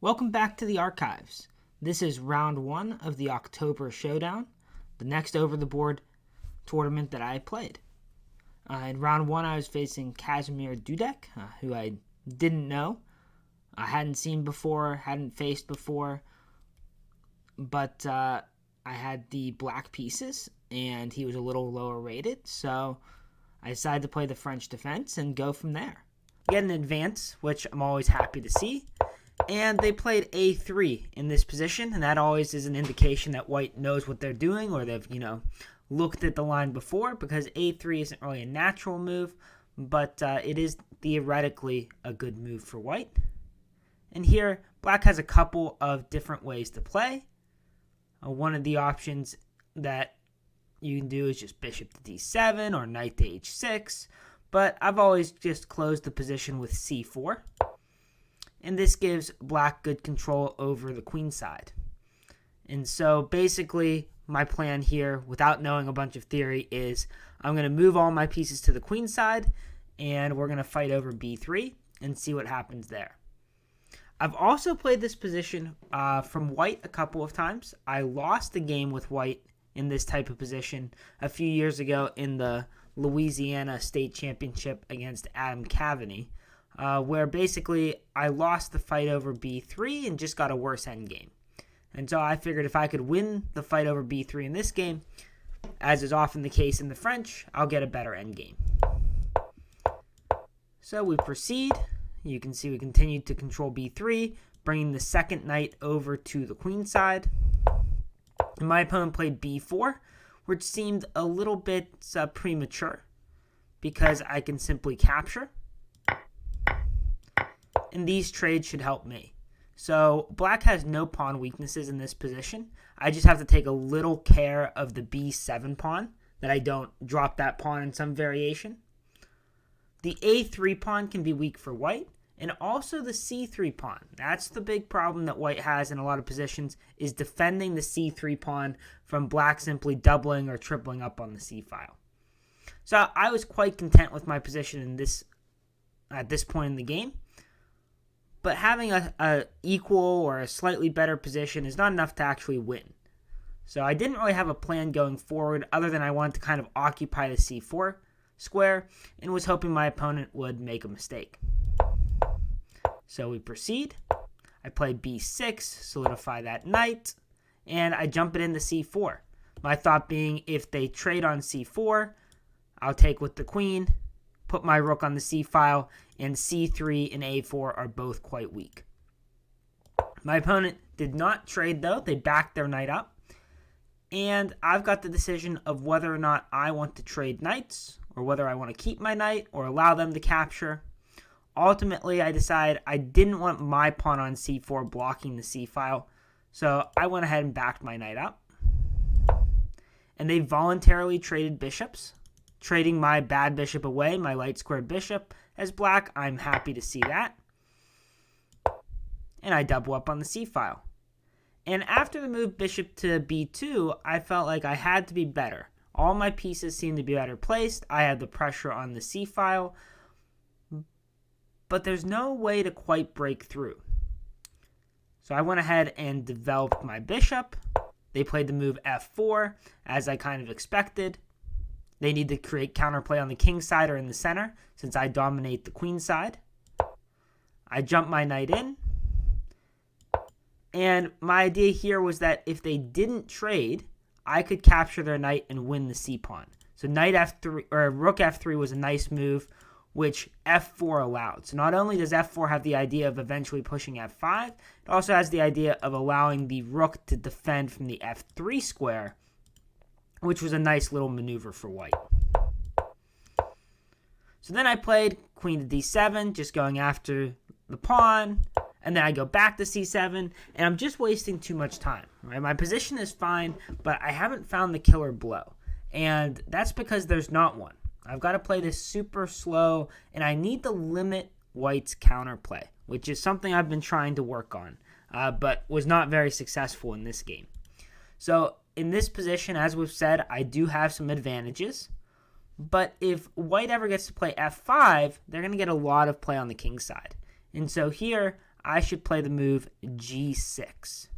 Welcome back to the archives. This is round 1 of the October Showdown, the next over-the-board tournament that I played. In round 1, I was facing Casimir Dudek, who I didn't know. I hadn't seen before, hadn't faced before, but I had the black pieces, and he was a little lower rated, so I decided to play the French defense and go from there. Get an advance, which I'm always happy to see. And they played a3 in this position, and that always is an indication that white knows what they're doing, or they've, looked at the line before, because a3 isn't really a natural move, but it is theoretically a good move for white. And here, black has a couple of different ways to play. One of the options that you can do is just bishop to d7 or knight to h6, but I've always just closed the position with c4. And this gives black good control over the queen side. And so basically my plan here, without knowing a bunch of theory, is I'm going to move all my pieces to the queen side, and we're going to fight over b3 and see what happens there. I've also played this position from white a couple of times. I lost the game with white in this type of position a few years ago in the Louisiana State Championship against Adam Cavaney. Where basically I lost the fight over b3 and just got a worse endgame. And so I figured if I could win the fight over b3 in this game, as is often the case in the French, I'll get a better endgame. So we proceed. You can see we continued to control b3, bringing the second knight over to the queen side. And my opponent played b4, which seemed a little bit premature because I can simply capture. And these trades should help me. So black has no pawn weaknesses in this position. I just have to take a little care of the b7 pawn, that I don't drop that pawn in some variation. The a3 pawn can be weak for white, and also the c3 pawn. That's the big problem that white has in a lot of positions, is defending the c3 pawn from black simply doubling or tripling up on the c-file. So I was quite content with my position at this point in the game. But having a equal or a slightly better position is not enough to actually win. So I didn't really have a plan going forward other than I wanted to kind of occupy the c4 square and was hoping my opponent would make a mistake. So we proceed. I play b6, solidify that knight, and I jump it into c4. My thought being, if they trade on c4, I'll take with the queen, put my rook on the c-file, and c3 and a4 are both quite weak. My opponent did not trade, though. They backed their knight up. And I've got the decision of whether or not I want to trade knights, or whether I want to keep my knight or allow them to capture. Ultimately, I decided I didn't want my pawn on c4 blocking the c-file, so I went ahead and backed my knight up. And they voluntarily traded bishops, trading my bad bishop away, my light squared bishop, as black. I'm happy to see that. And I double up on the c-file. And after the move bishop to b2, I felt like I had to be better. All my pieces seemed to be better placed. I had the pressure on the c-file. But there's no way to quite break through. So I went ahead and developed my bishop. They played the move f4, as I kind of expected. They need to create counterplay on the king side or in the center, since I dominate the queen side. I jump my knight in. And my idea here was that if they didn't trade, I could capture their knight and win the c-pawn. So knight f3, or rook f3 was a nice move, which f4 allowed. So not only does f4 have the idea of eventually pushing f5, it also has the idea of allowing the rook to defend from the f3 square, which was a nice little maneuver for white. So then I played queen to d7, just going after the pawn, and then I go back to c7, and I'm just wasting too much time. Right? My position is fine, but I haven't found the killer blow, and that's because there's not one. I've got to play this super slow, and I need to limit white's counterplay, which is something I've been trying to work on, but was not very successful in this game. So in this position, as we've said, I do have some advantages. But if white ever gets to play f5, they're going to get a lot of play on the king side. And so here, I should play the move g6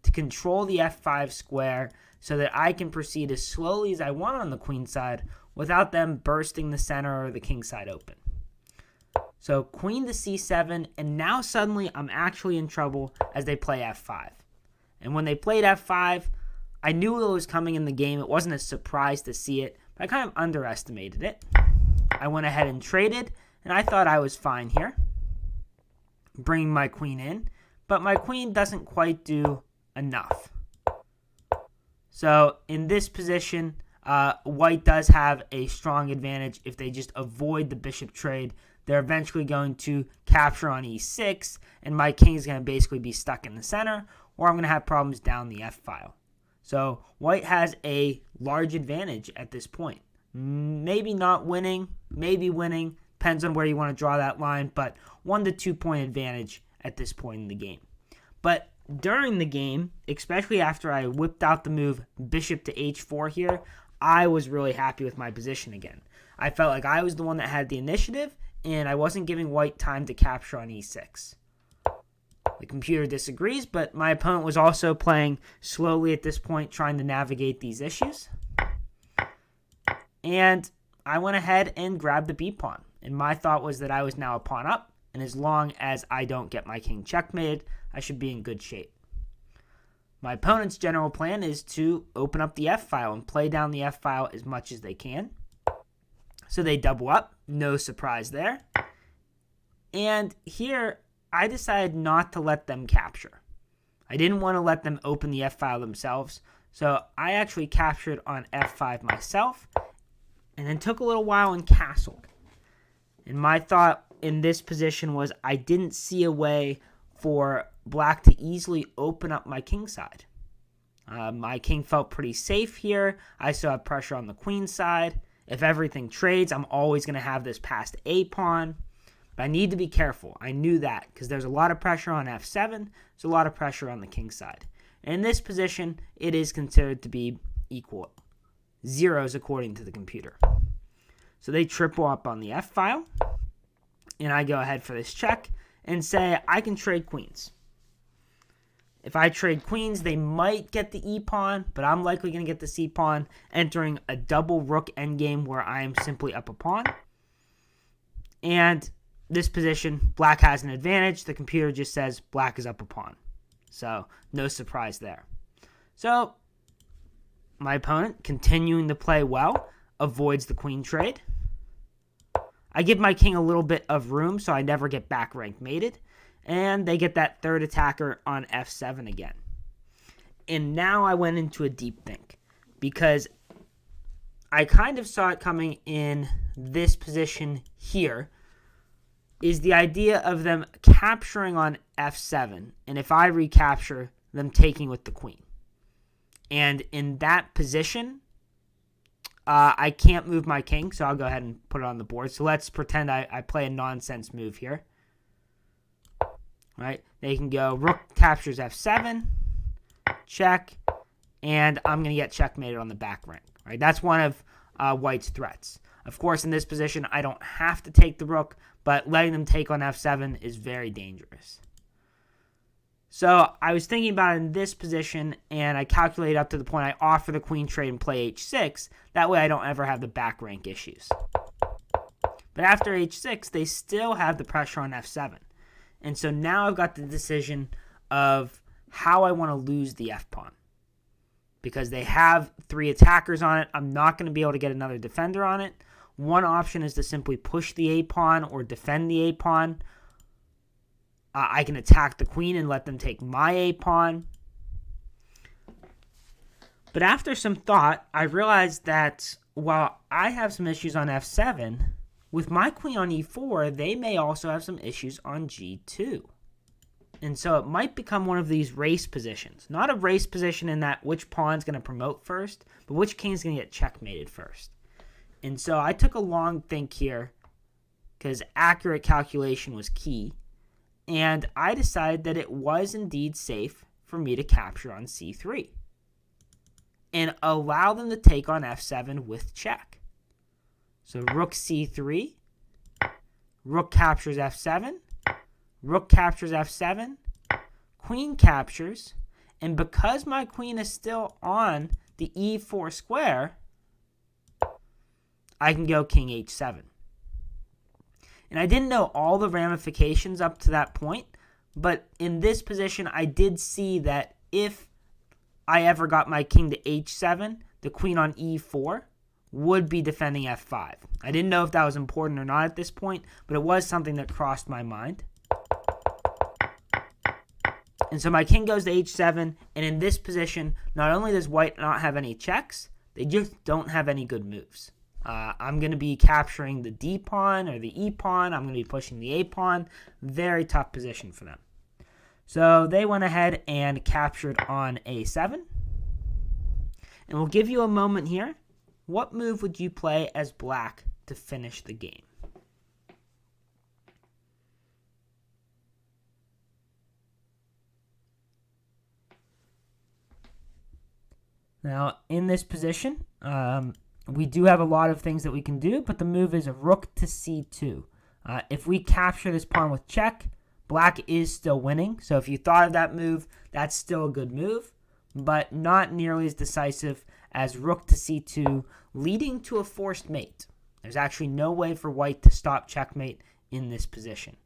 to control the f5 square so that I can proceed as slowly as I want on the queen side without them bursting the center or the king side open. So queen to c7, and now suddenly I'm actually in trouble as they play f5. And when they played f5, I knew it was coming in the game. It wasn't a surprise to see it, but I kind of underestimated it. I went ahead and traded, and I thought I was fine here, bringing my queen in, but my queen doesn't quite do enough. So in this position, white does have a strong advantage. If they just avoid the bishop trade, they're eventually going to capture on e6, and my king is going to basically be stuck in the center, or I'm going to have problems down the f-file. So white has a large advantage at this point. Maybe not winning, maybe winning, depends on where you want to draw that line, but 1 to 2 point advantage at this point in the game. But during the game, especially after I whipped out the move bishop to h4 here, I was really happy with my position again. I felt like I was the one that had the initiative, and I wasn't giving white time to capture on e6. The computer disagrees, but my opponent was also playing slowly at this point, trying to navigate these issues. And I went ahead and grabbed the b-pawn. And my thought was that I was now a pawn up, and as long as I don't get my king checkmated, I should be in good shape. My opponent's general plan is to open up the f-file and play down the f-file as much as they can. So they double up, no surprise there. And here, I decided not to let them capture. I didn't want to let them open the f-file themselves, so I actually captured on f5 myself, and then took a little while and castled. And my thought in this position was I didn't see a way for black to easily open up my king side. My king felt pretty safe here. I still have pressure on the queen side. If everything trades, I'm always going to have this passed a pawn. But I need to be careful. I knew that because there's a lot of pressure on f7. There's a lot of pressure on the king side. And in this position, it is considered to be equal. Zeros according to the computer. So they triple up on the f-file. And I go ahead for this check and say I can trade queens. If I trade queens, they might get the e-pawn, but I'm likely going to get the c-pawn, entering a double rook endgame where I am simply up a pawn. And this position, black has an advantage. The computer just says black is up a pawn. So no surprise there. So my opponent, continuing to play well, avoids the queen trade. I give my king a little bit of room so I never get back rank mated. And they get that third attacker on f7 again. And now I went into a deep think, because I kind of saw it coming in this position here, is the idea of them capturing on f7, and if I recapture, them taking with the queen. And in that position, I can't move my king, so I'll go ahead and put it on the board. So let's pretend I play a nonsense move here. Right? They can go rook captures f7, check, and I'm going to get checkmated on the back rank. Right? That's one of white's threats. Of course, in this position, I don't have to take the rook, but letting them take on f7 is very dangerous. So I was thinking about it in this position, and I calculated up to the point I offer the queen trade and play h6. That way I don't ever have the back rank issues. But after h6, they still have the pressure on f7. And so now I've got the decision of how I want to lose the f-pawn. Because they have 3 attackers on it, I'm not going to be able to get another defender on it. One option is to simply push the a-pawn or defend the a-pawn. I can attack the queen and let them take my a-pawn. But after some thought, I realized that while I have some issues on f7, with my queen on e4, they may also have some issues on g2. And so it might become one of these race positions. Not a race position in that which pawn's going to promote first, but which king's going to get checkmated first. And so I took a long think here, because accurate calculation was key. And I decided that it was indeed safe for me to capture on c3. And allow them to take on f7 with check. So rook c3, rook captures f7, rook captures f7, queen captures, and because my queen is still on the e4 square, I can go king h7. And I didn't know all the ramifications up to that point, but in this position, I did see that if I ever got my king to h7, the queen on e4 would be defending f5. I didn't know if that was important or not at this point, but it was something that crossed my mind. And so my king goes to h7, and in this position, not only does white not have any checks, they just don't have any good moves. I'm going to be capturing the d pawn or the e pawn. I'm going to be pushing the a pawn. Very tough position for them. So they went ahead and captured on a7. And we'll give you a moment here. What move would you play as black to finish the game? Now, in this position, we do have a lot of things that we can do, but the move is rook to c2. If we capture this pawn with check, black is still winning. So if you thought of that move, that's still a good move, but not nearly as decisive as rook to c2, leading to a forced mate. There's actually no way for white to stop checkmate in this position.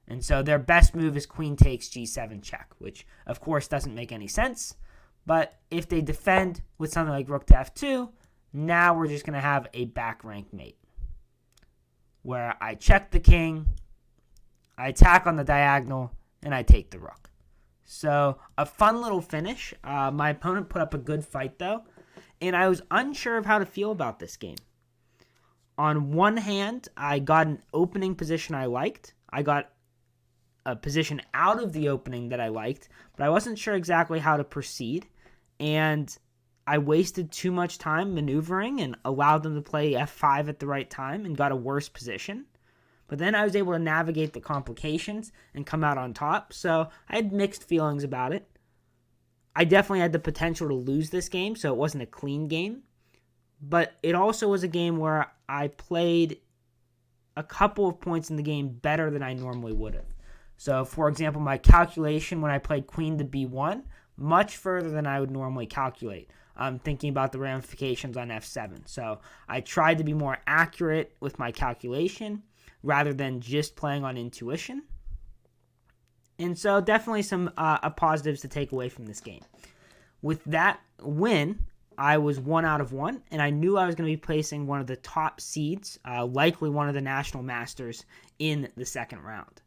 And so their best move is queen takes g7 check, which of course doesn't make any sense. But if they defend with something like rook to f2, now we're just going to have a back rank mate, where I check the king, I attack on the diagonal, and I take the rook. So a fun little finish. My opponent put up a good fight, though, and I was unsure of how to feel about this game. On one hand, I got an opening position I liked. I got a position out of the opening that I liked, but I wasn't sure exactly how to proceed, and I wasted too much time maneuvering and allowed them to play f5 at the right time and got a worse position. But then I was able to navigate the complications and come out on top, so I had mixed feelings about it. I definitely had the potential to lose this game, so it wasn't a clean game. But it also was a game where I played a couple of points in the game better than I normally would have. So, for example, my calculation when I played queen to b1, much further than I would normally calculate. I'm thinking about the ramifications on f7. So I tried to be more accurate with my calculation rather than just playing on intuition. And so definitely some positives to take away from this game. With that win, I was 1 out of 1, and I knew I was going to be placing one of the top seeds, likely one of the national masters, in the second round.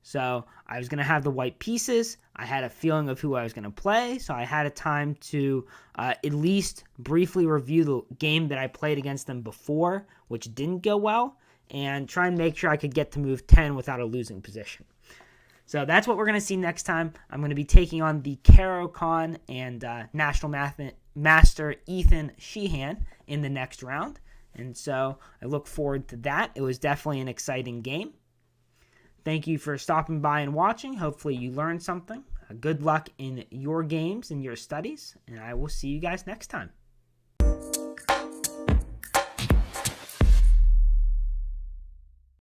So I was going to have the white pieces. I had a feeling of who I was going to play, so I had a time to at least briefly review the game that I played against them before, which didn't go well, and try and make sure I could get to move 10 without a losing position. So that's what we're going to see next time. I'm going to be taking on the Caro Khan and National Master Ethan Sheehan in the next round. And so I look forward to that. It was definitely an exciting game. Thank you for stopping by and watching. Hopefully you learned something. Good luck in your games and your studies, and I will see you guys next time.